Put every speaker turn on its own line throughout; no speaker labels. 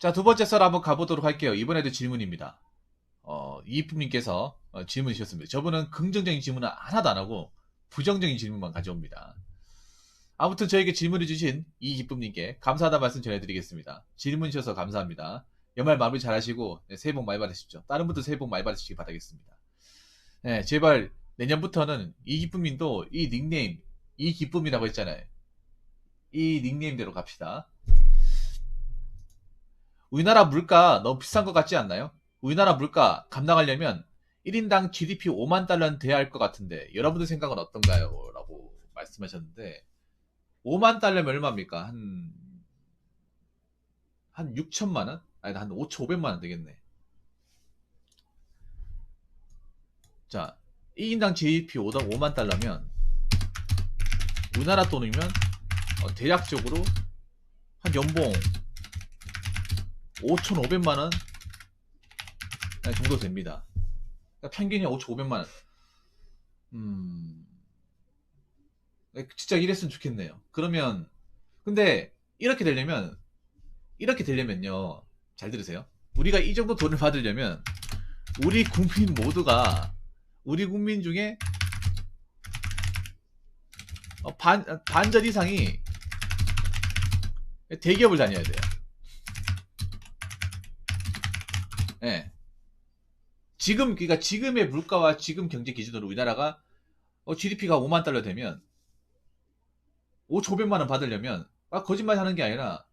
자, 두 번째 썰 한번 가보도록 할게요. 이번에도 질문입니다. 이익품님께서 질문 주셨습니다. 저분은 긍정적인 질문은 하나도 안 하고 부정적인 질문만 가져옵니다. 아무튼 저에게 질문을 주신 이기쁨님께 감사하다 말씀 전해드리겠습니다. 질문 주셔서 감사합니다. 연말 마무리 잘 하시고 새해 복 많이 받으십시오. 다른 분도 새해 복 많이 받으시기 바라겠습니다. 네, 제발 내년부터는 이기쁨님도 이 닉네임 이기쁨이라고 했잖아요. 이 닉네임대로 갑시다. 우리나라 물가 너무 비싼 것 같지 않나요? 우리나라 물가 감당하려면 1인당 GDP 5만 달러는 돼야 할 것 같은데 여러분들 생각은 어떤가요? 라고 말씀하셨는데 5만 달러면 얼마입니까? 한 6천만 원? 아니 한 5,500만 원 되겠네. 자, 1인당 GDP 5만 달러면 우리나라 돈이면 대략적으로 한 연봉 5,500만 원 정도 됩니다. 그러니까 평균이 5,500만 원. 진짜 이랬으면 좋겠네요. 그러면 근데 이렇게 되려면요. 잘 들으세요. 우리가 이 정도 돈을 받으려면 우리 국민 중에 반절 이상이 대기업을 다녀야 돼요. 예. 그러니까 지금의 물가와 지금 경제 기준으로 우리나라가 GDP가 5만 달러 되면 5,500만 원 받으려면 거짓말 하는 게 아니라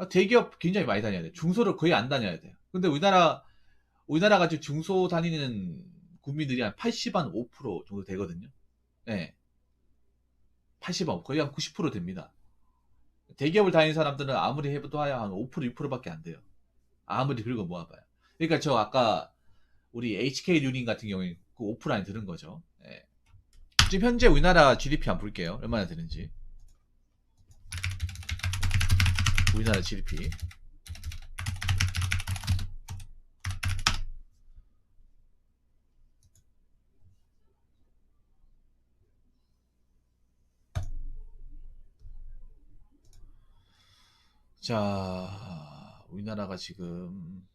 대기업 굉장히 많이 다녀야 돼요. 중소를 거의 안 다녀야 돼요. 근데 우리나라가 지금 중소 다니는 국민들이 한 80한 5% 정도 되거든요. 네. 80한 거의 한 90% 됩니다. 대기업을 다니는 사람들은 아무리 해봐야 한 5% 6%밖에 안 돼요. 아무리 긁어 모아봐요. 그러니까 저 아까 우리 HK 뉴닝 같은 경우에 그 5% 안에 드는 거죠. 네. 지금 현재 우리나라 GDP 한번 볼게요. 얼마나 되는지. 우리나라 GDP. 자, 우리나라가 지금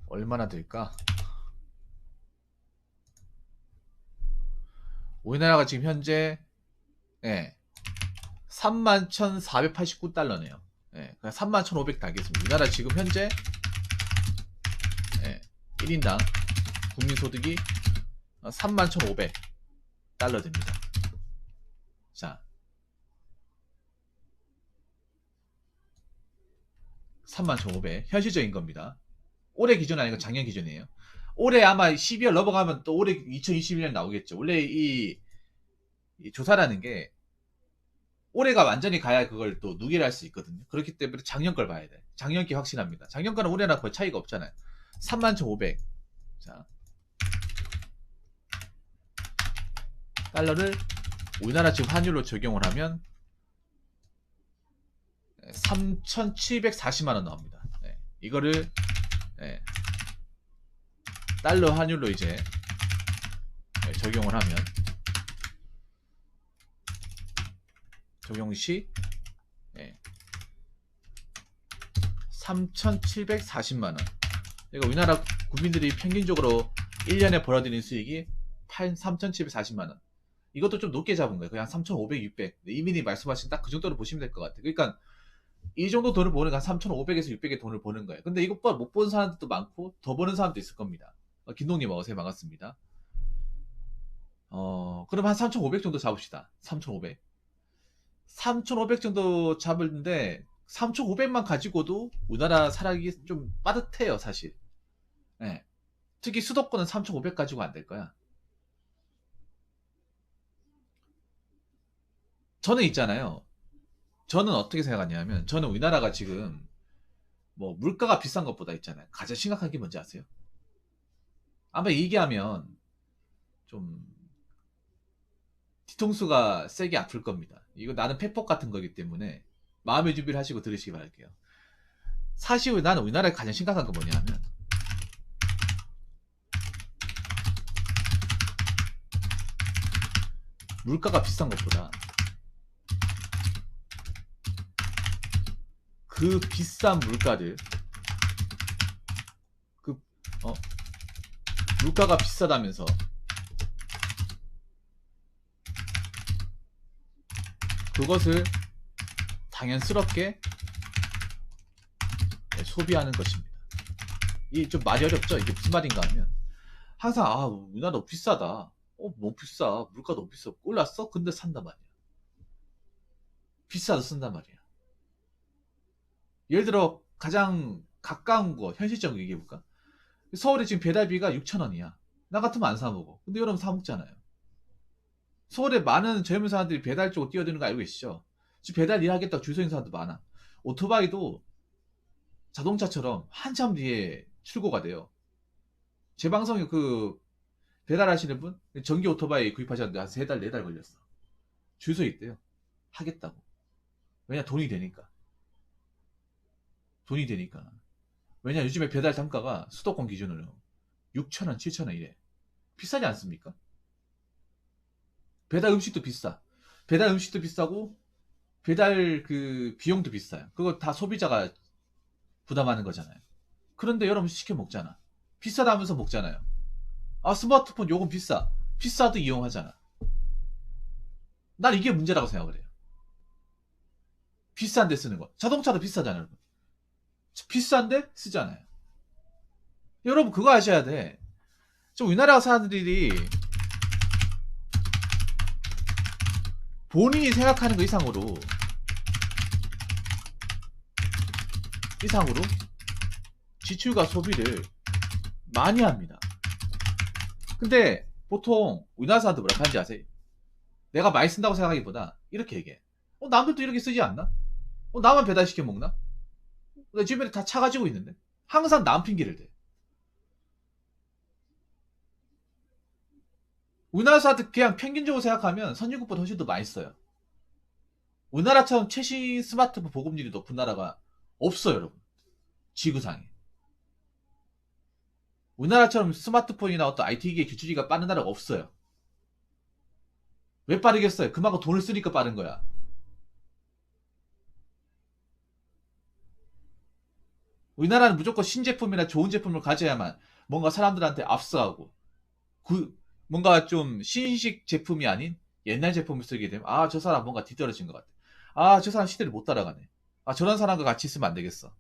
얼마나 될까? 우리나라가 지금 현재 31,489달러네요. 31,500 달겠습니다. 우리나라 지금 현재 1인당 국민소득이 31,500달러 됩니다. 자, 31,500 현실적인 겁니다. 올해 기준 아니고 작년 기준이에요. 올해 아마 12월 넘어가면 또 올해 2021년 나오겠죠. 원래 이 조사라는 게 올해가 완전히 가야 그걸 또 누계를 할 수 있거든요. 그렇기 때문에 작년 걸 봐야 돼. 작년 게 확실합니다. 작년 거는 올해랑 거의 차이가 없잖아요. 31,500 자, 달러를 우리나라 지금 환율로 적용을 하면 3,740만 원 나옵니다. 이거를 달러 환율로 이제 적용을 하면 적용 시 3,740만원. 그러니까 우리나라 국민들이 평균적으로 1년에 벌어들이는 수익이 3,740만원. 이것도 좀 높게 잡은 거예요. 그냥 3,500, 600. 이민이 말씀하신 딱 그 정도로 보시면 될 것 같아요. 그러니까 이 정도 돈을 버는 건 3,500에서 600의 돈을 버는 거예요. 근데 이것보다 못 버는 사람들도 많고 더 버는 사람도 있을 겁니다. 김동님 어서 반갑습니다. 그럼 한 3,500 정도 잡읍시다. 3,500. 3,500 정도 잡을는데 3,500만 가지고도 우리나라 살아가기 좀 빠듯해요, 사실. 네. 특히 수도권은 3,500 가지고 안 될 거야. 저는 있잖아요. 저는 어떻게 생각하냐면 저는 우리나라가 지금 뭐 물가가 비싼 것보다 있잖아요. 가장 심각한 게 뭔지 아세요? 아마 얘기하면 좀 뒤통수가 세게 아플 겁니다. 이거 나는 페폭 같은 거기 때문에 마음의 준비를 하시고 들으시기 바랄게요. 사실 나는 우리나라에 가장 심각한 건 뭐냐면 물가가 비싼 것보다 그 비싼 물가를 물가가 비싸다면서 그것을 당연스럽게 소비하는 것입니다. 이 좀 말이 어렵죠? 이게 무슨 말인가 하면 항상 우리나라 너무 비싸다. 너무 비싸. 물가 너무 비싸. 올랐어? 근데 산단 말이야. 비싸도 쓴단 말이야. 예를 들어 가장 가까운 거 현실적으로 얘기해볼까? 서울에 지금 배달비가 6,000원이야. 나 같으면 안 사먹어. 근데 여러분 사먹잖아요. 서울에 많은 젊은 사람들이 배달 쪽으로 뛰어드는 거 알고 계시죠? 지금 배달 일하겠다고 줄 서 있는 사람도 많아. 오토바이도 자동차처럼 한참 뒤에 출고가 돼요. 제 방송에 그 배달하시는 분 전기 오토바이 구입하셨는데 한 3달 4달 걸렸어. 줄 서 있대요. 하겠다고. 왜냐 돈이 되니까. 돈이 되니까. 왜냐 요즘에 배달 단가가 수도권 기준으로 6,000원 7,000원 이래. 비싸지 않습니까? 배달 음식도 비싸. 배달 음식도 비싸고 배달 그 비용도 비싸요. 그거 다 소비자가 부담하는 거잖아요. 그런데 여러분 시켜 먹잖아. 비싸다면서 먹잖아요. 스마트폰 요금 비싸. 비싸도 이용하잖아. 난 이게 문제라고 생각을 해요. 비싼데 쓰는 거. 자동차도 비싸잖아요. 여러분. 비싼데 쓰잖아요. 여러분 그거 아셔야 돼. 좀 우리나라 사람들이 본인이 생각하는 거 이상으로 지출과 소비를 많이 합니다. 근데 보통 우리나라 사람들 뭐라 하는지 아세요? 내가 많이 쓴다고 생각하기보다 이렇게 얘기해. 남들도 이렇게 쓰지 않나? 나만 배달시켜 먹나? 내 주변에 다 차 가지고 있는데 항상 남 핑계를 대. 우리나라 사람들 그냥 평균적으로 생각하면 선진국보다 훨씬 더 많이 써요. 우리나라처럼 최신 스마트폰 보급률이 높은 나라가 없어요, 여러분. 지구상에. 우리나라처럼 스마트폰이나 어떤 IT기계 기술이가 빠른 나라가 없어요. 왜 빠르겠어요? 그만큼 돈을 쓰니까 빠른 거야. 우리나라는 무조건 신제품이나 좋은 제품을 가져야만 뭔가 사람들한테 앞서가고 뭔가 좀 신식 제품이 아닌 옛날 제품을 쓰게 되면 저 사람 뭔가 뒤떨어진 것 같아. 저 사람 시대를 못 따라가네. 저런 사람과 같이 있으면 안 되겠어.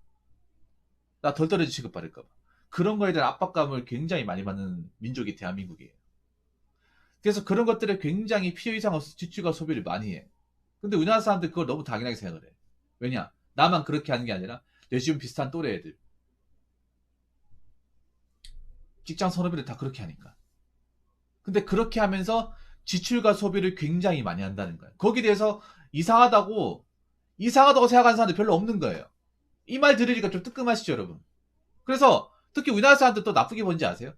나 덜 떨어지 취급받을까봐. 그런 거에 대한 압박감을 굉장히 많이 받는 민족이 대한민국이에요. 그래서 그런 것들에 굉장히 필요 이상의 지출과 소비를 많이 해. 근데 우리나라 사람들 그걸 너무 당연하게 생각을 해. 왜냐? 나만 그렇게 하는 게 아니라 내 주변 비슷한 또래 애들, 직장 선후배들 다 그렇게 하니까. 근데 그렇게 하면서 지출과 소비를 굉장히 많이 한다는 거예요. 거기에 대해서 이상하다고 생각하는 사람들 별로 없는 거예요. 이 말 들으니까 좀 뜨끔하시죠, 여러분? 그래서 특히 우리나라 사람들 또 나쁘게 보는지 아세요?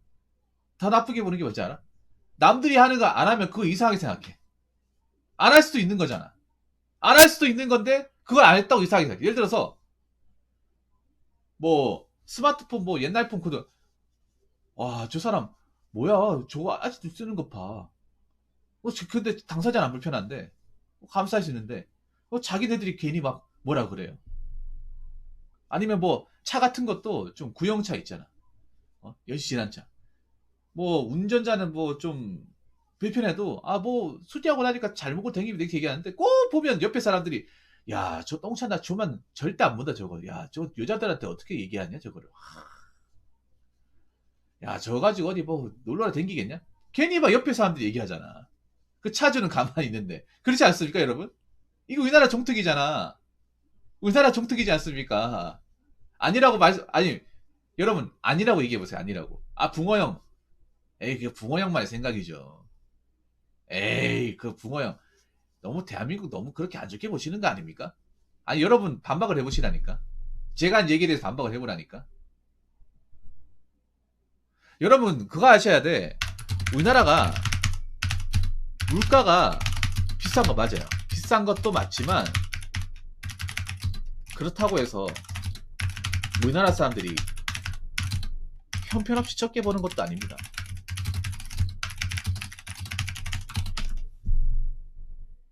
더 나쁘게 보는 게 뭔지 알아? 남들이 하는 거 안 하면 그거 이상하게 생각해. 안 할 수도 있는 거잖아. 안 할 수도 있는 건데 그걸 안 했다고 이상하게 생각해. 예를 들어서 뭐 스마트폰 뭐 옛날 폰 그도 저 사람 뭐야 저거 아직도 쓰는 거 봐. 근데 당사자는 안 불편한데 감사할 수 있는데 자기네들이 괜히 막 뭐라 그래요. 아니면 뭐 차 같은 것도 좀 구형차 있잖아. 연식 지난 차. 뭐 운전자는 뭐 좀 불편해도 뭐 술취하고 나니까 잘 먹고 댕기면 이렇게 얘기하는데 꼭 보면 옆에 사람들이 야 저 똥차 나 주면 절대 안 본다 저거. 야 저 여자들한테 어떻게 얘기하냐 저거를. 야 저거 가지고 어디 뭐 놀러라 댕기겠냐? 괜히 막 옆에 사람들이 얘기하잖아. 그 차주는 가만히 있는데 그렇지 않습니까 여러분? 이거 우리나라 정특이잖아. 우리나라 정특이지 않습니까? 아니라고 아니 여러분 아니라고 얘기해보세요. 아니라고. 붕어형. 에이 그 붕어형만의 생각이죠. 에이 그 붕어형 너무 대한민국 너무 그렇게 안 좋게 보시는 거 아닙니까? 아니 여러분 반박을 해보시라니까. 제가 한 얘기에 대해서 반박을 해보라니까. 여러분 그거 아셔야 돼. 우리나라가 물가가 비싼 거 맞아요. 비싼 것도 맞지만 그렇다고 해서 우리나라 사람들이 형편없이 적게 버는 것도 아닙니다.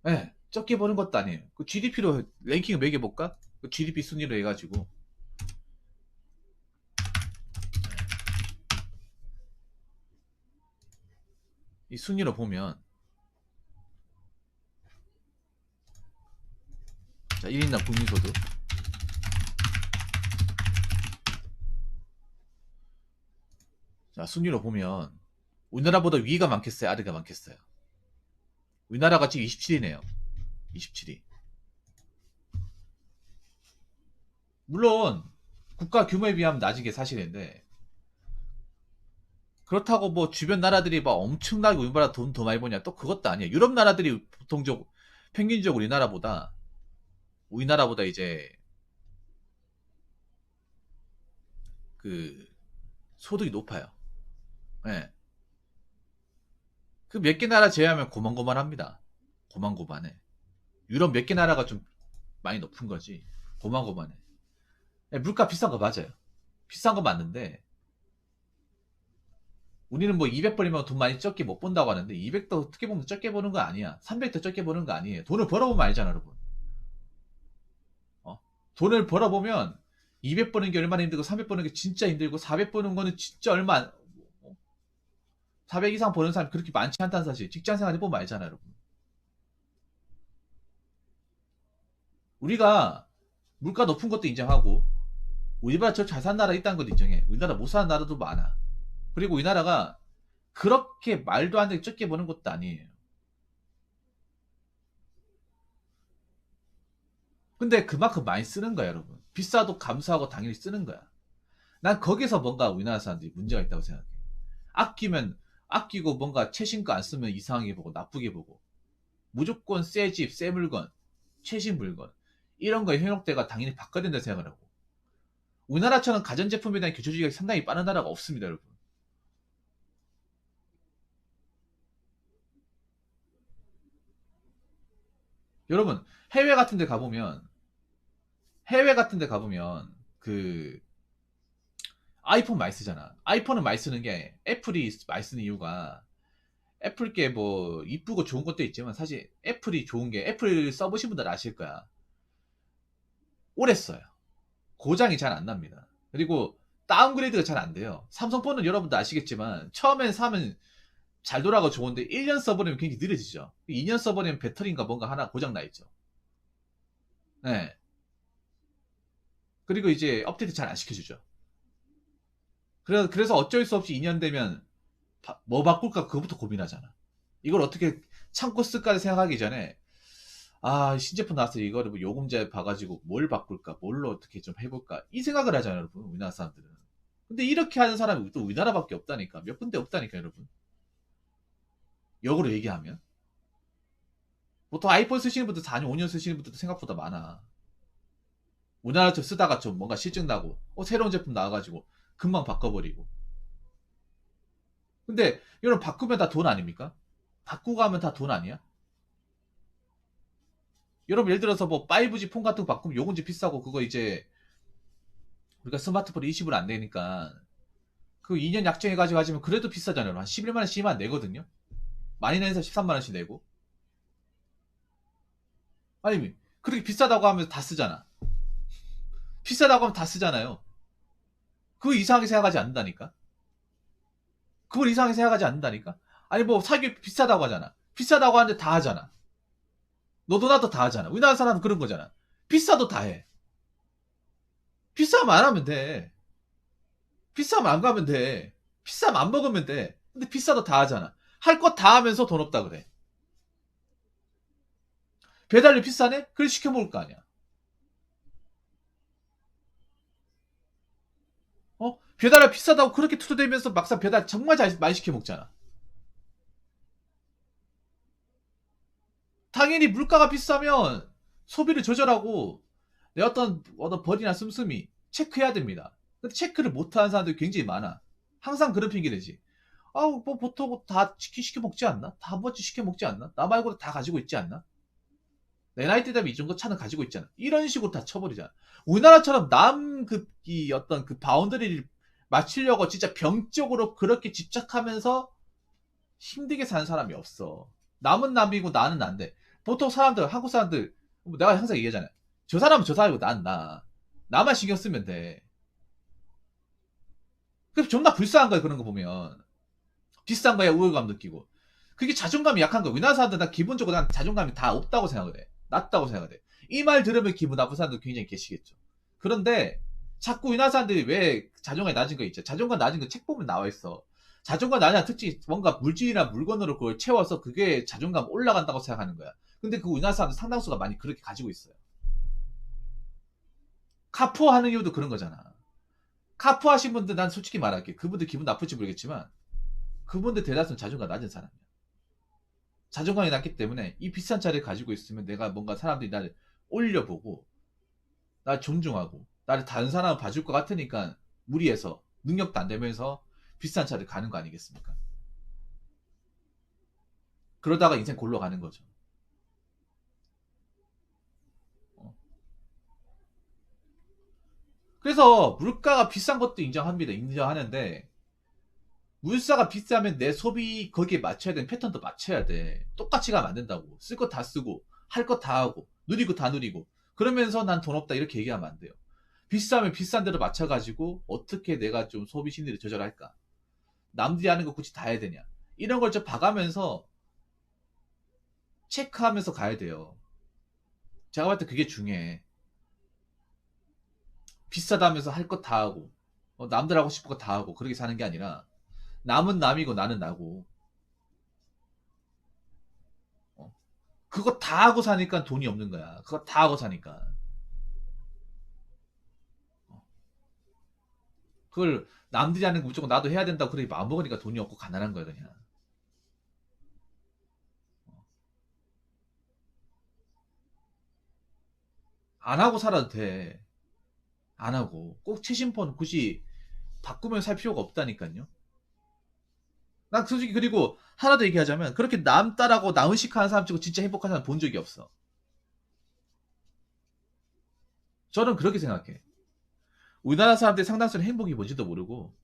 네, 적게 버는 것도 아니에요. 그 GDP로 랭킹을 매겨볼까? 그 GDP 순위로 해가지고 이 순위로 보면 자 1인당 국민소득 자 순위로 보면 우리나라보다 위가 많겠어요? 아래가 많겠어요? 우리나라가 지금 27위네요. 27위. 물론 국가 규모에 비하면 낮은 게 사실인데 그렇다고 뭐 주변 나라들이 막 엄청나게 우리나라 돈 더 많이 버냐 또 그것도 아니에요. 유럽 나라들이 보통적 평균적으로 우리나라보다 이제 그 소득이 높아요. 예. 그 몇 개 나라 제외하면 고만고만합니다. 고만고만해. 유럽 몇 개 나라가 좀 많이 높은 거지. 고만고만해. 예, 물가 비싼 거 맞아요. 비싼 거 맞는데 우리는 뭐 200벌이면 돈 많이 적게 못 번다고 하는데 200도 어떻게 보면 적게 버는 거 아니야. 300도 적게 버는 거 아니에요. 돈을 벌어보면 알잖아, 여러분. 어? 돈을 벌어보면 200 버는 게 얼마나 힘들고 300 버는 게 진짜 힘들고 400 버는 거는 진짜 얼마 안, 400 이상 버는 사람이 그렇게 많지 않다는 사실. 직장 생활 해보면 알잖아, 여러분. 우리가 물가 높은 것도 인정하고 우리보다 저 잘 사는 나라 있다는 것도 인정해. 우리나라 못 사는 나라도 많아. 그리고 우리나라가 그렇게 말도 안 되게 적게 버는 것도 아니에요. 근데 그만큼 많이 쓰는 거야, 여러분. 비싸도 감수하고 당연히 쓰는 거야. 난 거기서 뭔가 우리나라 사람들이 문제가 있다고 생각해. 아끼면 아끼고 뭔가 최신 거 안 쓰면 이상하게 보고 나쁘게 보고 무조건 새 집, 새 물건, 최신 물건 이런 거에 현혹대가 당연히 바꿔야 된다고 생각을 하고 우리나라처럼 가전제품에 대한 교조주의가 상당히 빠른 나라가 없습니다, 여러분. 여러분 해외 같은 데 가보면 그 아이폰 많이 쓰잖아. 아이폰은 많이 쓰는 게 애플이 많이 쓰는 이유가 애플 게 뭐 이쁘고 좋은 것도 있지만 사실 애플이 좋은 게 애플 써보신 분들 아실 거야. 오래 써요. 고장이 잘 안 납니다. 그리고 다운그레이드가 잘 안 돼요. 삼성폰은 여러분도 아시겠지만 처음엔 사면 잘 돌아가 좋은데 1년 써버리면 굉장히 느려지죠. 2년 써버리면 배터리인가 뭔가 하나 고장 나 있죠. 네. 그리고 이제 업데이트 잘 안 시켜주죠. 그래서 어쩔 수 없이 2년 되면 뭐 바꿀까 그거부터 고민하잖아. 이걸 어떻게 참고 쓸까 생각하기 전에 아 신제품 나왔어 이거를 뭐 요금제 봐가지고 뭘 바꿀까 뭘로 어떻게 좀 해볼까 이 생각을 하잖아요, 여러분. 우리나라 사람들은. 근데 이렇게 하는 사람이 또 우리나라밖에 없다니까. 몇 군데 없다니까, 여러분. 역으로 얘기하면 보통 아이폰 쓰시는 분들 4년 5년 쓰시는 분들도 생각보다 많아. 우리나라 좀 쓰다가 좀 뭔가 실증 나고 새로운 제품 나와가지고 금방 바꿔버리고. 근데 이런 바꾸면 다 돈 아닙니까? 바꾸고 하면 다 돈 아니야? 여러분 예를 들어서 뭐 5G 폰 같은 거 바꾸면 요금제 비싸고 그거 이제 우리가 스마트폰이 20을 안 되니까 그 2년 약정해가지고 하시면 그래도 비싸잖아요. 한 11만원, 12만원 내거든요. 많이 내서 13만원씩 내고. 아니 그렇게 비싸다고 하면 다 쓰잖아. 비싸다고 하면 다 쓰잖아요. 그거 이상하게 생각하지 않는다니까. 그걸 이상하게 생각하지 않는다니까. 아니 뭐 사기 비싸다고 하잖아. 비싸다고 하는데 다 하잖아. 너도 나도 다 하잖아. 우리나라 사람은 그런 거잖아. 비싸도 다 해. 비싸면 안 하면 돼. 비싸면 안 가면 돼. 비싸면 안 먹으면 돼. 근데 비싸도 다 하잖아. 할 거 다 하면서 돈 없다 그래. 배달료 비싸네? 그걸 시켜 먹을 거 아니야. 배달료 비싸다고 그렇게 투덜대면서 막상 배달 정말 잘 많이 시켜 먹잖아. 당연히 물가가 비싸면 소비를 조절하고 내 어떤 벌이나 씀씀이 체크해야 됩니다. 근데 체크를 못하는 사람들이 굉장히 많아. 항상 그런 핑계 대지. 뭐 보통 다 치킨 시켜 먹지 않나? 다 한 번씩 시켜 먹지 않나? 나 말고도 다 가지고 있지 않나? 내 나이 때 되면 이 정도 차는 가지고 있잖아. 이런 식으로 다 쳐버리잖아. 우리나라처럼 이 어떤 그 바운더리를 맞추려고 진짜 병적으로 그렇게 집착하면서 힘들게 사는 사람이 없어. 남은 남이고 나는 난데. 보통 사람들, 한국 사람들, 내가 항상 얘기하잖아. 저 사람은 저 사람이고 난 나. 나만 신경 쓰면 돼. 그래서 존나 불쌍한 거야, 그런 거 보면. 비싼 거에 우월감 느끼고. 그게 자존감이 약한 거야. 우리나라 사람들 난 기본적으로 난 자존감이 다 없다고 생각을 해. 낮다고 생각을 해. 이 말 들으면 기분 나쁜 사람들 굉장히 계시겠죠. 그런데 자꾸 우리나라 사람들이 왜 자존감이 낮은 거 있죠. 자존감 낮은 거 책 보면 나와 있어. 자존감 낮은 특징이 뭔가 물질이나 물건으로 그걸 채워서 그게 자존감 올라간다고 생각하는 거야. 근데 그 우리나라 사람들 상당수가 많이 그렇게 가지고 있어요. 카푸어 하는 이유도 그런 거잖아. 카푸어 하신 분들 난 솔직히 말할게. 그분들 기분 나쁠지 모르겠지만 그분들 대다수는 자존감 낮은 사람이야. 자존감이 낮기 때문에 이 비싼 차를 가지고 있으면 내가 뭔가 사람들이 나를 올려보고 나를 존중하고 나를 다른 사람을 봐줄 것 같으니까 무리해서 능력도 안 되면서 비싼 차를 가는 거 아니겠습니까? 그러다가 인생 골로 가는 거죠. 어. 그래서 물가가 비싼 것도 인정합니다. 인정하는데 물가가 비싸면 내 소비 거기에 맞춰야 되는 패턴도 맞춰야 돼. 똑같이 가면 안 된다고. 쓸 거 다 쓰고 할 거 다 하고 누리고 다 누리고 그러면서 난 돈 없다 이렇게 얘기하면 안 돼요. 비싸면 비싼 대로 맞춰가지고 어떻게 내가 좀 소비 심리를 조절할까? 남들이 하는 거 굳이 다 해야 되냐? 이런 걸 좀 봐가면서 체크하면서 가야 돼요. 제가 봤을 때 그게 중요해. 비싸다면서 할 것 다 하고 남들 하고 싶은 거 다 하고 그렇게 사는 게 아니라 남은 남이고 나는 나고 어, 그거 다 하고 사니까 돈이 없는 거야. 그거 다 하고 사니까. 어, 그걸 남들이 하는 거 무조건 나도 해야 된다고 그렇게 마음먹으니까 돈이 없고 가난한 거야 그냥. 안 하고 살아도 돼. 안 하고 꼭 최신폰 굳이 바꾸면 살 필요가 없다니까요. 난 솔직히 그리고 하나 더 얘기하자면 그렇게 남 따라고 나 의식하는 사람 치고 진짜 행복한 사람 본 적이 없어. 저는 그렇게 생각해. 우리나라 사람들이 상당수는 행복이 뭔지도 모르고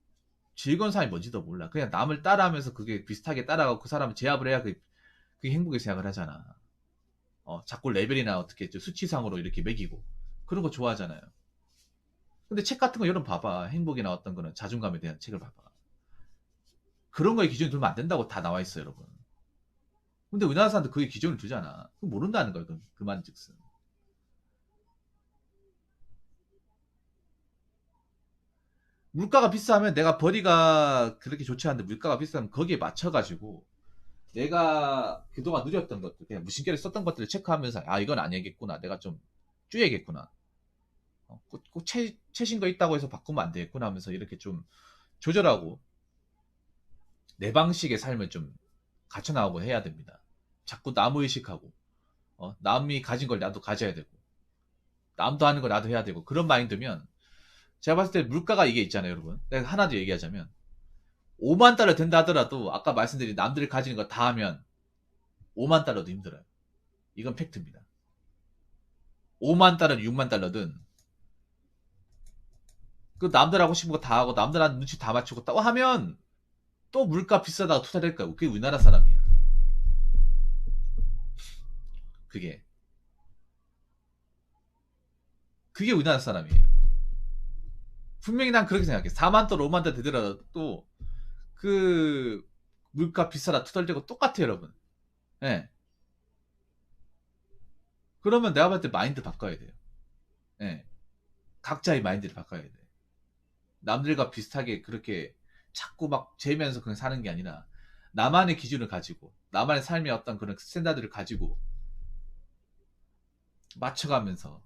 즐거운 삶이 뭔지도 몰라. 그냥 남을 따라하면서 그게 비슷하게 따라가고 그 사람을 제압을 해야 그게 행복의 생각을 하잖아. 자꾸 레벨이나 어떻게 수치상으로 이렇게 매기고 그런 거 좋아하잖아요. 근데 책 같은 거 여러분 봐봐. 행복이나 어떤 거는 자존감에 대한 책을 봐봐. 그런 거에 기준을 두면 안 된다고 다 나와 있어요, 여러분. 근데 우리나라 사람들 그게 기준을 두잖아. 그거 모른다는 거야, 그만즉슨. 물가가 비싸면 내가 벌이가 그렇게 좋지 않은데 물가가 비싸면 거기에 맞춰가지고 내가 그동안 누렸던 것들, 그냥 무심결에 썼던 것들을 체크하면서 아, 이건 아니겠구나. 내가 좀 줄여야겠구나. 꼭 최신 거 있다고 해서 바꾸면 안 되겠구나 하면서 이렇게 좀 조절하고 내 방식의 삶을 좀 갖춰나가고 해야 됩니다. 자꾸 나무 의식하고 남이 가진 걸 나도 가져야 되고 남도 하는 걸 나도 해야 되고 그런 마인드면 제가 봤을 때 물가가 이게 있잖아요, 여러분. 내가 하나 더 얘기하자면 5만 달러 된다 하더라도 아까 말씀드린 남들이 가지는 거 다 하면 5만 달러도 힘들어요. 이건 팩트입니다. 5만 달러든 6만 달러든 그 남들 하고 싶은 거 다 하고 남들한테 눈치 다 맞추고 또 하면 또 물가 비싸다고 투자될 거야. 그게 우리나라 사람이야. 그게 그게 우리나라 사람이에요. 분명히 난 그렇게 생각해. 4만 달러, 5만 달러 되더라도 그 물가 비싸다 투덜대고 똑같아요, 여러분. 예. 그러면 내가 봤을 때 마인드 바꿔야 돼요. 예. 각자의 마인드를 바꿔야 돼. 남들과 비슷하게 그렇게 자꾸 막 재면서 그냥 사는 게 아니라 나만의 기준을 가지고 나만의 삶의 어떤 그런 스탠다드를 가지고 맞춰가면서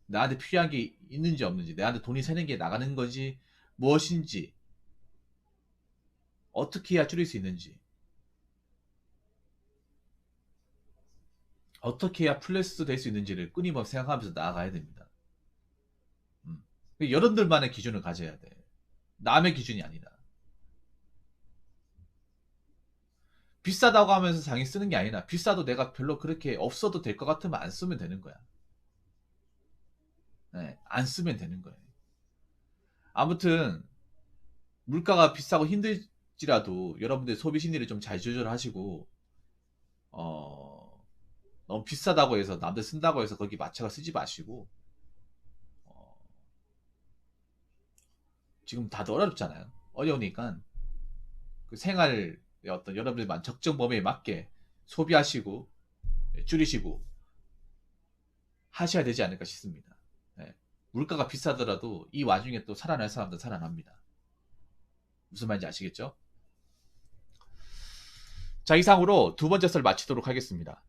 나한테 필요한 게 있는지 없는지 나한테 돈이 새는 게 나가는 건지 무엇인지 어떻게 해야 줄일 수 있는지 어떻게 해야 플러스 될 수 있는지를 끊임없이 생각하면서 나아가야 됩니다. 음. 여러분들만의 기준을 가져야 돼. 남의 기준이 아니라. 비싸다고 하면서 당연히 쓰는 게 아니라 비싸도 내가 별로 그렇게 없어도 될 것 같으면 안 쓰면 되는 거야. 네, 안 쓰면 되는 거예요. 아무튼 물가가 비싸고 힘들지라도 여러분들 소비 심리를 좀 잘 조절하시고 너무 비싸다고 해서 남들 쓴다고 해서 거기 맞춰가 쓰지 마시고 어, 지금 다들 어렵잖아요. 어려우니까 그 생활의 어떤 여러분들만 적정 범위에 맞게 소비하시고 줄이시고 하셔야 되지 않을까 싶습니다. 네. 물가가 비싸더라도 이 와중에 또 살아날 사람들 살아납니다. 무슨 말인지 아시겠죠? 자, 이상으로 두 번째 썰 마치도록 하겠습니다.